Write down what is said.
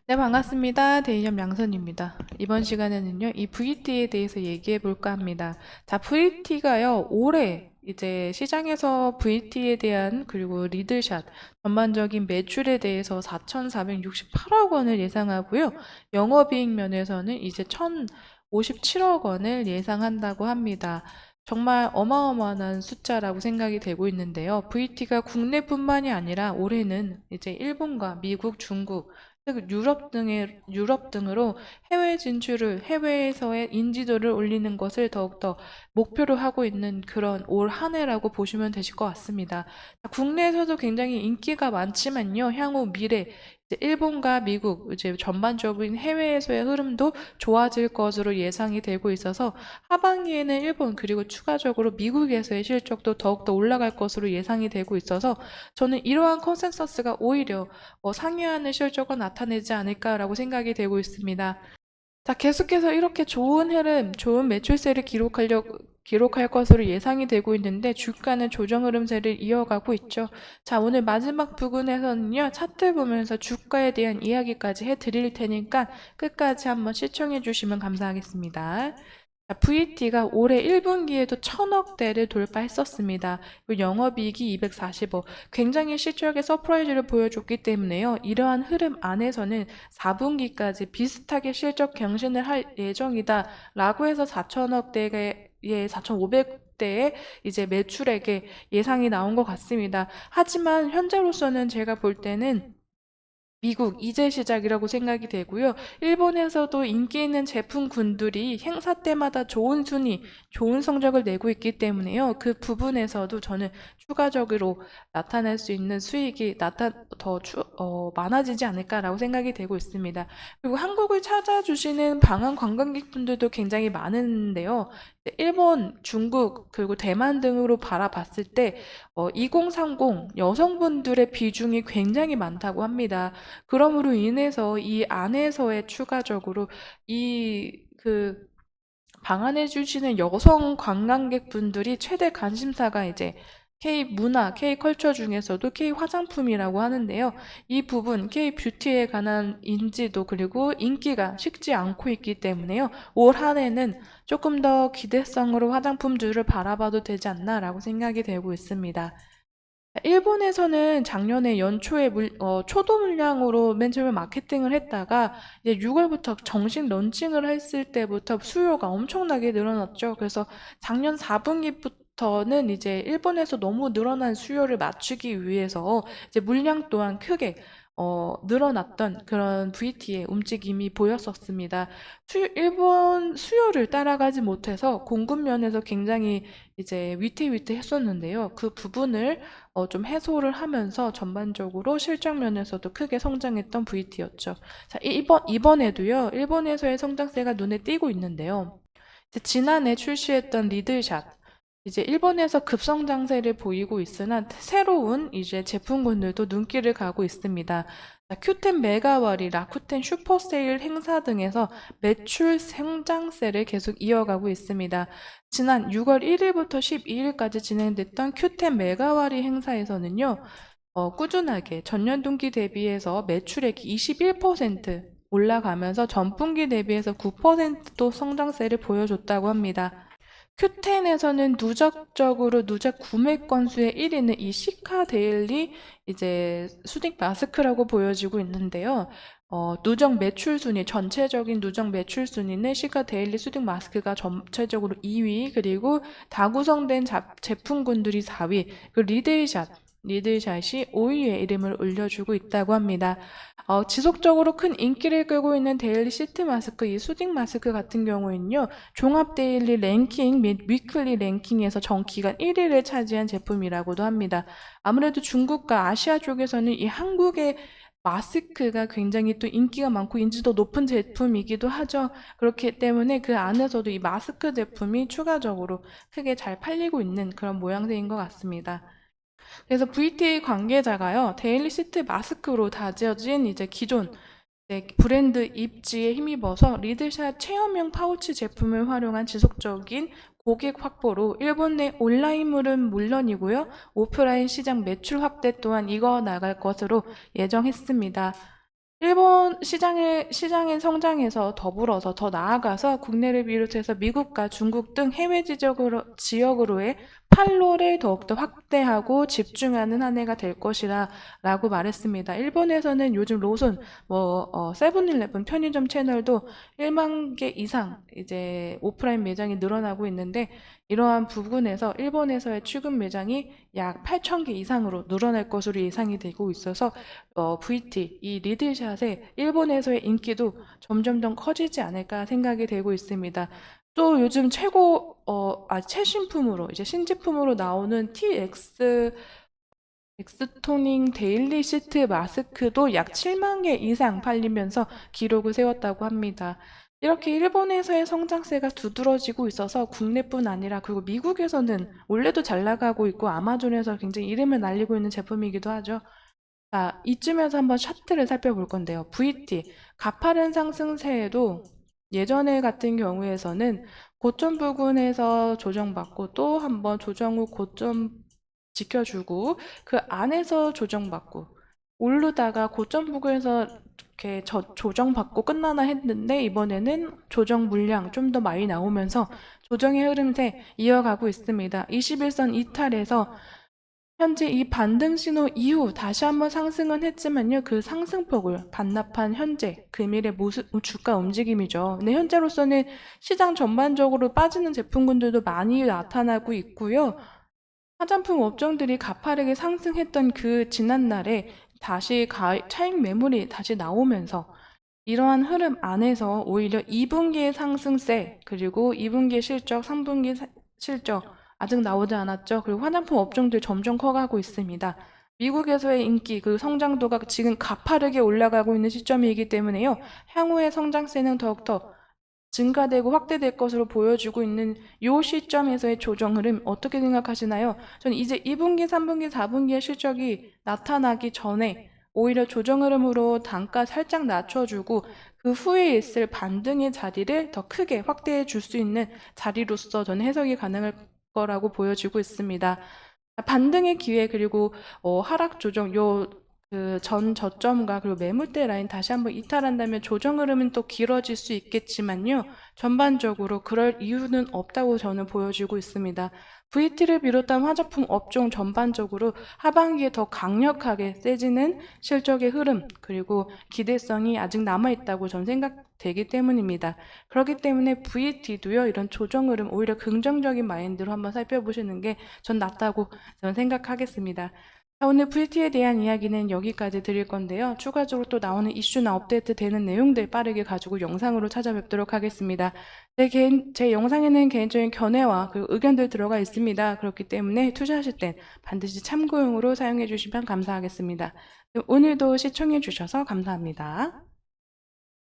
네, 반갑습니다. 대리점 양선입니다. 이번 시간에는요, 이 VT에 대해서 얘기해 볼까 합니다. 자, VT가요, 올해 이제 시장에서 VT에 대한 그리고 리들샷, 전반적인 매출에 대해서 4,468억 원을 예상하고요. 영업이익 면에서는 이제 1,057억 원을 예상한다고 합니다. 정말 어마어마한 숫자라고 생각이 되고 있는데요. VT가 국내뿐만이 아니라 올해는 이제 일본과 미국, 중국, 즉 유럽 등으로 해외 진출을 해외에서의 인지도를 올리는 것을 더욱더 목표로 하고 있는 그런 올 한 해라고 보시면 되실 것 같습니다. 국내에서도 굉장히 인기가 많지만요. 향후 미래 이제 일본과 미국 이제 전반적인 해외에서의 흐름도 좋아질 것으로 예상이 되고 있어서 하반기에는 일본 그리고 추가적으로 미국에서의 실적도 더욱더 올라갈 것으로 예상이 되고 있어서 저는 이러한 컨센서스가 오히려 상회하는 실적을 나타내지 않을까라고 생각이 되고 있습니다. 자, 계속해서 이렇게 좋은 흐름, 좋은 매출세를 기록할 것으로 예상이 되고 있는데 주가는 조정 흐름세를 이어가고 있죠. 자, 오늘 마지막 부분에서는요, 차트 보면서 주가에 대한 이야기까지 해드릴 테니까 끝까지 한번 시청해 주시면 감사하겠습니다. VT가 올해 1분기에도 1,000억대를 돌파했었습니다. 그리고 영업이익이 240억. 굉장히 실적의 서프라이즈를 보여줬기 때문에요. 이러한 흐름 안에서는 4분기까지 비슷하게 실적 경신을 할 예정이다. 라고 해서 4,000억대의 4,500대의 이제 매출액의 예상이 나온 것 같습니다. 하지만 현재로서는 제가 볼 때는 미국 이제 시작이라고 생각이 되고요. 일본에서도 인기 있는 제품군들이 행사 때마다 좋은 순위, 좋은 성적을 내고 있기 때문에요. 그 부분에서도 저는 추가적으로 나타날 수 있는 수익이 많아지지 않을까라고 생각이 되고 있습니다. 그리고 한국을 찾아주시는 방한 관광객분들도 굉장히 많은데요. 일본, 중국, 그리고 대만 등으로 바라봤을 때 2030 여성분들의 비중이 굉장히 많다고 합니다. 그러므로 인해서 이 안에서의 추가적으로 그 방한해 주시는 여성 관광객분들이 최대 관심사가 이제 K 문화, K 컬처 중에서도 K 화장품이라고 하는데요. 이 부분 K 뷰티에 관한 인지도 그리고 인기가 식지 않고 있기 때문에요. 올 한 해는 조금 더 기대성으로 화장품들을 바라봐도 되지 않나라고 생각이 되고 있습니다. 일본에서는 작년에 연초에 초도 물량으로 맨 처음에 마케팅을 했다가 이제 6월부터 정식 런칭을 했을 때부터 수요가 엄청나게 늘어났죠. 그래서 작년 4분기부터는 이제 일본에서 너무 늘어난 수요를 맞추기 위해서 이제 물량 또한 크게 늘어났던 그런 VT의 움직임이 보였었습니다. 일본 수요를 따라가지 못해서 공급 면에서 굉장히 이제 위태위태했었는데요. 그 부분을 좀 해소를 하면서 전반적으로 실적 면에서도 크게 성장했던 VT였죠. 자, 이번에도요, 일본에서의 성장세가 눈에 띄고 있는데요. 이제 지난해 출시했던 리들샷, 이제 일본에서 급성장세를 보이고 있으나 새로운 이제 제품군들도 눈길을 가고 있습니다. 자, 큐텐 메가와리, 라쿠텐 슈퍼세일 행사 등에서 매출 성장세를 계속 이어가고 있습니다. 지난 6월 1일부터 12일까지 진행됐던 큐텐 메가와리 행사에서는요, 꾸준하게 전년 동기 대비해서 매출액이 21% 올라가면서 전분기 대비해서 9%도 성장세를 보여줬다고 합니다. 큐텐에서는 누적적으로 누적 구매 건수의 1위는 이 시카 데일리 이제 수딩 마스크라고 보여지고 있는데요. 누적 매출 순위, 전체적인 누적 매출 순위는 시카 데일리 수딩 마스크가 전체적으로 2위, 그리고 다구성된 제품군들이 4위, 그리고 리들샷이 5위에 이름을 올려주고 있다고 합니다. 지속적으로 큰 인기를 끌고 있는 데일리 시트 마스크, 이 수딩 마스크 같은 경우에는요, 종합 데일리 랭킹 및 위클리 랭킹에서 정기간 1위를 차지한 제품이라고도 합니다. 아무래도 중국과 아시아 쪽에서는 이 한국의 마스크가 굉장히 또 인기가 많고 인지도 높은 제품이기도 하죠. 그렇기 때문에 그 안에서도 이 마스크 제품이 추가적으로 크게 잘 팔리고 있는 그런 모양새인 것 같습니다. 그래서 VTA 관계자가요, 데일리 시트 마스크로 다져진 이제 기존 브랜드 입지에 힘입어서 리들샷 체험형 파우치 제품을 활용한 지속적인 고객 확보로 일본 내 온라인물은 물론이고요, 오프라인 시장 매출 확대 또한 이뤄 나갈 것으로 예정했습니다. 일본 시장의 성장에서 더불어서 더 나아가서 국내를 비롯해서 미국과 중국 등 해외 지역으로의 판로를 더욱더 확대하고 집중하는 한 해가 될 것이라 라고 말했습니다. 일본에서는 요즘 로손, 세븐일레븐 편의점 채널도 1만 개 이상 이제 오프라인 매장이 늘어나고 있는데 이러한 부분에서 일본에서의 출근 매장이 약 8천 개 이상으로 늘어날 것으로 예상이 되고 있어서 VT, 이 리들샷의 일본에서의 인기도 점점 더 커지지 않을까 생각이 되고 있습니다. 또 요즘 최신품으로, 이제 신제품으로 나오는 엑스토닝 데일리 시트 마스크도 약 7만 개 이상 팔리면서 기록을 세웠다고 합니다. 이렇게 일본에서의 성장세가 두드러지고 있어서 국내뿐 아니라 그리고 미국에서는 원래도 잘 나가고 있고 아마존에서 굉장히 이름을 날리고 있는 제품이기도 하죠. 자, 이쯤에서 한번 차트를 살펴볼 건데요. VT, 가파른 상승세에도 예전에 같은 경우에서는 고점 부근에서 조정받고 또 한번 조정 후 고점 지켜주고 그 안에서 조정받고 오르다가 고점 부근에서 이렇게 조정받고 끝나나 했는데 이번에는 조정 물량 좀 더 많이 나오면서 조정의 흐름세 이어가고 있습니다. 21선 이탈에서 현재 이 반등 신호 이후 다시 한번 상승은 했지만요. 그 상승폭을 반납한 현재 금일의 주가 움직임이죠. 근데 현재로서는 시장 전반적으로 빠지는 제품군들도 많이 나타나고 있고요. 화장품 업종들이 가파르게 상승했던 그 지난날에 다시 차익 매물이 다시 나오면서 이러한 흐름 안에서 오히려 2분기의 상승세, 그리고 2분기 실적, 3분기 실적 아직 나오지 않았죠. 그리고 화장품 업종들 점점 커가고 있습니다. 미국에서의 인기, 그 성장도가 지금 가파르게 올라가고 있는 시점이기 때문에요. 향후의 성장세는 더욱더 증가되고 확대될 것으로 보여주고 있는 이 시점에서의 조정 흐름 어떻게 생각하시나요? 저는 이제 2분기, 3분기, 4분기의 실적이 나타나기 전에 오히려 조정 흐름으로 단가 살짝 낮춰주고 그 후에 있을 반등의 자리를 더 크게 확대해 줄 수 있는 자리로서 저는 해석이 가능할 거라고 보여지고 있습니다. 반등의 기회 그리고 하락 조정 그 전 저점과 그리고 매물대 라인 다시 한번 이탈한다면 조정 흐름은 또 길어질 수 있겠지만요. 전반적으로 그럴 이유는 없다고 저는 보여지고 있습니다. VT를 비롯한 화장품 업종 전반적으로 하반기에 더 강력하게 세지는 실적의 흐름 그리고 기대성이 아직 남아있다고 저는 생각되기 때문입니다. 그렇기 때문에 VT도요. 이런 조정 흐름 오히려 긍정적인 마인드로 한번 살펴보시는 게 전 낫다고 저는 생각하겠습니다. 자, 오늘 VT에 대한 이야기는 여기까지 드릴 건데요. 추가적으로 또 나오는 이슈나 업데이트 되는 내용들 빠르게 가지고 영상으로 찾아뵙도록 하겠습니다. 제 영상에는 개인적인 견해와 그 의견들 들어가 있습니다. 그렇기 때문에 투자하실 땐 반드시 참고용으로 사용해 주시면 감사하겠습니다. 오늘도 시청해 주셔서 감사합니다.